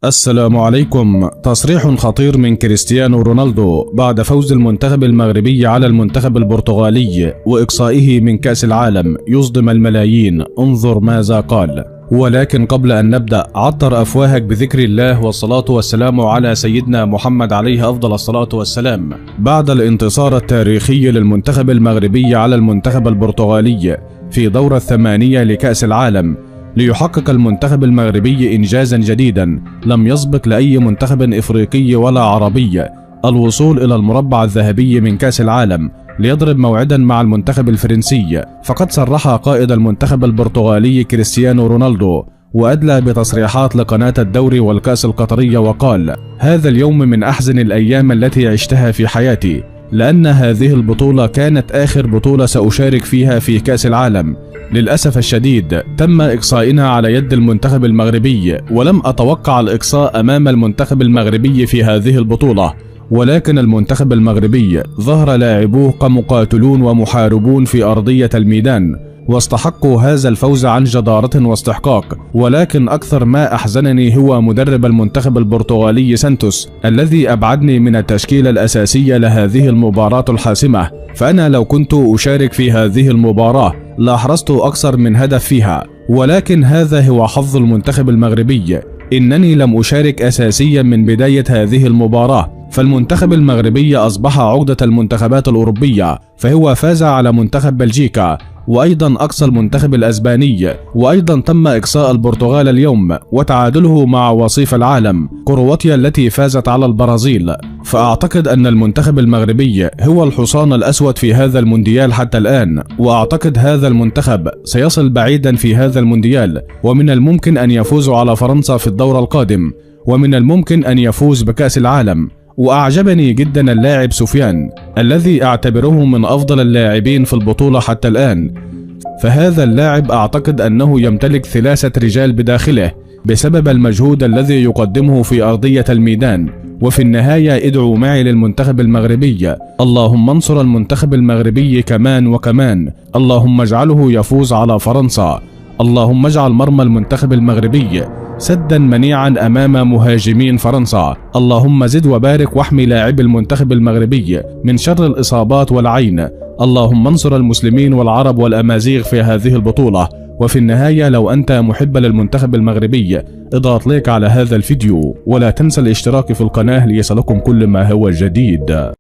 السلام عليكم. تصريح خطير من كريستيانو رونالدو بعد فوز المنتخب المغربي على المنتخب البرتغالي وإقصائه من كأس العالم يصدم الملايين. انظر ماذا قال. ولكن قبل أن نبدأ، عطر أفواهك بذكر الله والصلاة والسلام على سيدنا محمد عليه أفضل الصلاة والسلام. بعد الانتصار التاريخي للمنتخب المغربي على المنتخب البرتغالي في دور الثمانية لكأس العالم، ليحقق المنتخب المغربي إنجازا جديدا لم يسبق لأي منتخب إفريقي ولا عربي، الوصول إلى المربع الذهبي من كأس العالم ليضرب موعدا مع المنتخب الفرنسي. فقد صرح قائد المنتخب البرتغالي كريستيانو رونالدو وأدلى بتصريحات لقناة الدوري والكأس القطرية وقال: هذا اليوم من أحزن الأيام التي عشتها في حياتي، لأن هذه البطولة كانت آخر بطولة سأشارك فيها في كأس العالم. للأسف الشديد تم إقصائنا على يد المنتخب المغربي، ولم أتوقع الإقصاء أمام المنتخب المغربي في هذه البطولة، ولكن المنتخب المغربي ظهر لاعبوه كمقاتلون ومحاربون في أرضية الميدان، واستحقوا هذا الفوز عن جدارة واستحقاق. ولكن أكثر ما أحزنني هو مدرب المنتخب البرتغالي سانتوس الذي أبعدني من التشكيلة الأساسية لهذه المباراة الحاسمة. فأنا لو كنت أشارك في هذه المباراة لأحرزت أكثر من هدف فيها، ولكن هذا هو حظ المنتخب المغربي، إنني لم أشارك أساسيا من بداية هذه المباراة. فالمنتخب المغربي أصبح عقدة المنتخبات الأوروبية، فهو فاز على منتخب بلجيكا، وأيضا أقصى المنتخب الأسباني، وأيضا تم إقصاء البرتغال اليوم وتعادله مع وصيف العالم كرواتيا التي فازت على البرازيل. فأعتقد أن المنتخب المغربي هو الحصان الأسود في هذا المونديال حتى الآن، وأعتقد هذا المنتخب سيصل بعيدا في هذا المونديال، ومن الممكن أن يفوز على فرنسا في الدور القادم، ومن الممكن أن يفوز بكأس العالم. وأعجبني جدا اللاعب سفيان الذي أعتبره من أفضل اللاعبين في البطولة حتى الآن. فهذا اللاعب أعتقد أنه يمتلك 3 رجال بداخله بسبب المجهود الذي يقدمه في أرضية الميدان. وفي النهاية ادعوا معي للمنتخب المغربي، اللهم انصر المنتخب المغربي كمان وكمان، اللهم اجعله يفوز على فرنسا، اللهم اجعل مرمى المنتخب المغربي سدا منيعا أمام مهاجمين فرنسا، اللهم زد وبارك واحمي لاعب المنتخب المغربي من شر الإصابات والعين، اللهم انصر المسلمين والعرب والأمازيغ في هذه البطولة. وفي النهاية لو أنت محب للمنتخب المغربي اضغط لايك على هذا الفيديو، ولا تنسى الاشتراك في القناة ليصلكم كل ما هو جديد.